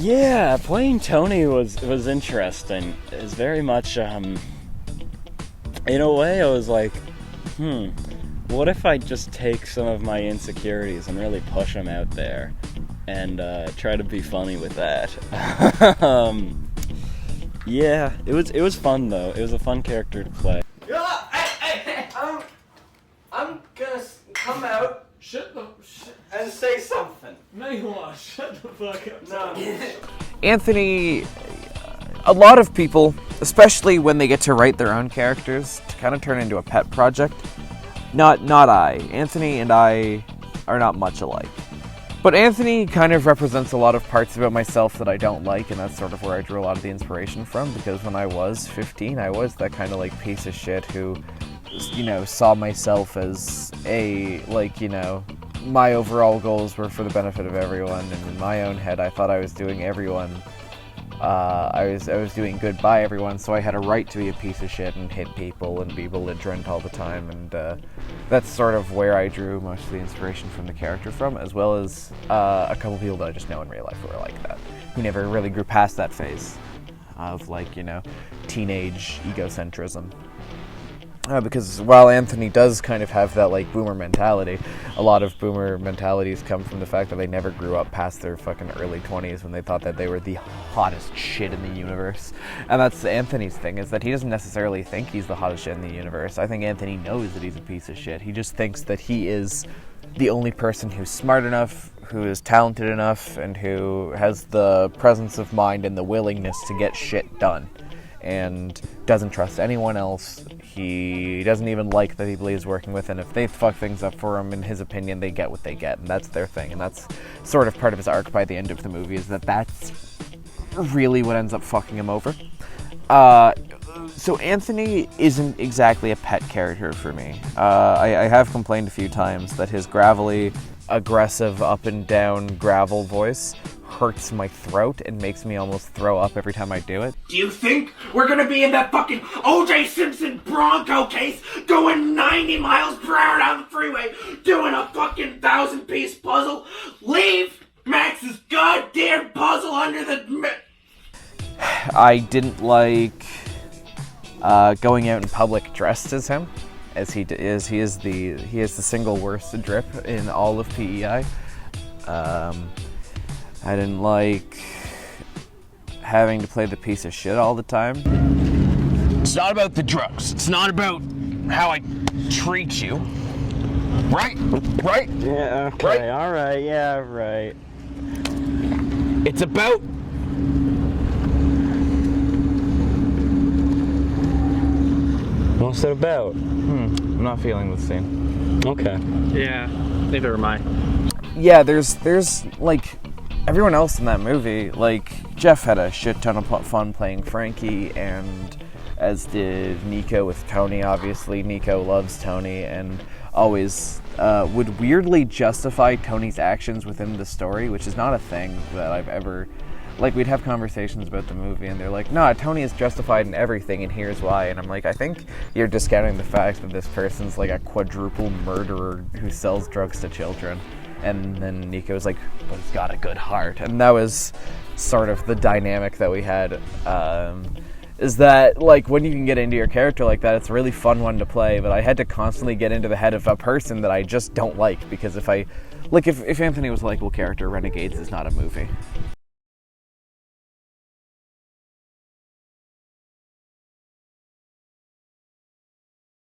Yeah, playing Tony was interesting. It's very much, in a way I was like, what if I just take some of my insecurities and really push them out there and try to be funny with that. Yeah, it was fun though. It was a fun character to play. Hey, I'm gonna come out and say something. No, you are. Shut the fuck up. No. Anthony, a lot of people, especially when they get to write their own characters, to kind of turn into a pet project. Not I. Anthony and I are not much alike. But Anthony kind of represents a lot of parts about myself that I don't like, and that's sort of where I drew a lot of the inspiration from, because when I was 15, I was that kind of, like, piece of shit who, saw myself as my overall goals were for the benefit of everyone, and in my own head, I thought I was doing everyone, I was doing good by everyone, so I had a right to be a piece of shit and hit people and be belligerent all the time, and that's sort of where I drew most of the inspiration from the character from, as well as a couple people that I just know in real life who are like that, who never really grew past that phase of, teenage egocentrism. Because while Anthony does kind of have that, boomer mentality, a lot of boomer mentalities come from the fact that they never grew up past their fucking early 20s when they thought that they were the hottest shit in the universe. And that's Anthony's thing, is that he doesn't necessarily think he's the hottest shit in the universe. I think Anthony knows that he's a piece of shit. He just thinks that he is the only person who's smart enough, who is talented enough, and who has the presence of mind and the willingness to get shit done. And doesn't trust anyone else. He doesn't even like the people he's working with, and if they fuck things up for him, in his opinion, they get what they get, and that's their thing, and that's sort of part of his arc by the end of the movie, is that that's really what ends up fucking him over. So Anthony isn't exactly a pet character for me. I have complained a few times that his gravelly, aggressive, up and down gravel voice hurts my throat and makes me almost throw up every time I do it. Do you think we're gonna be in that fucking O.J. Simpson Bronco case going 90 miles per hour down the freeway doing a fucking 1,000-piece puzzle? Leave Max's goddamn puzzle under the... I didn't like going out in public dressed as him, as he is. He is the single worst drip in all of PEI. I didn't like having to play the piece of shit all the time. It's not about the drugs. It's not about how I treat you. Right? Right? Yeah, okay, right? alright, yeah, right. It's about... What's it about? I'm not feeling the scene. Okay. Yeah, neither am I. Yeah, there's everyone else in that movie. Jeff had a shit ton of fun playing Frankie, and as did Nico with Tony. Obviously, Nico loves Tony and always would weirdly justify Tony's actions within the story, which is not a thing that I've ever... we'd have conversations about the movie, and they're like, "No, Tony is justified in everything, and here's why." And I'm like, I think you're discounting the fact that this person's a quadruple murderer who sells drugs to children. And then Nico's like, "But he's got a good heart." And that was sort of the dynamic that we had, is that, when you can get into your character like that, it's a really fun one to play, but I had to constantly get into the head of a person that I just don't like, because if Anthony was a likable character, Renegades is not a movie.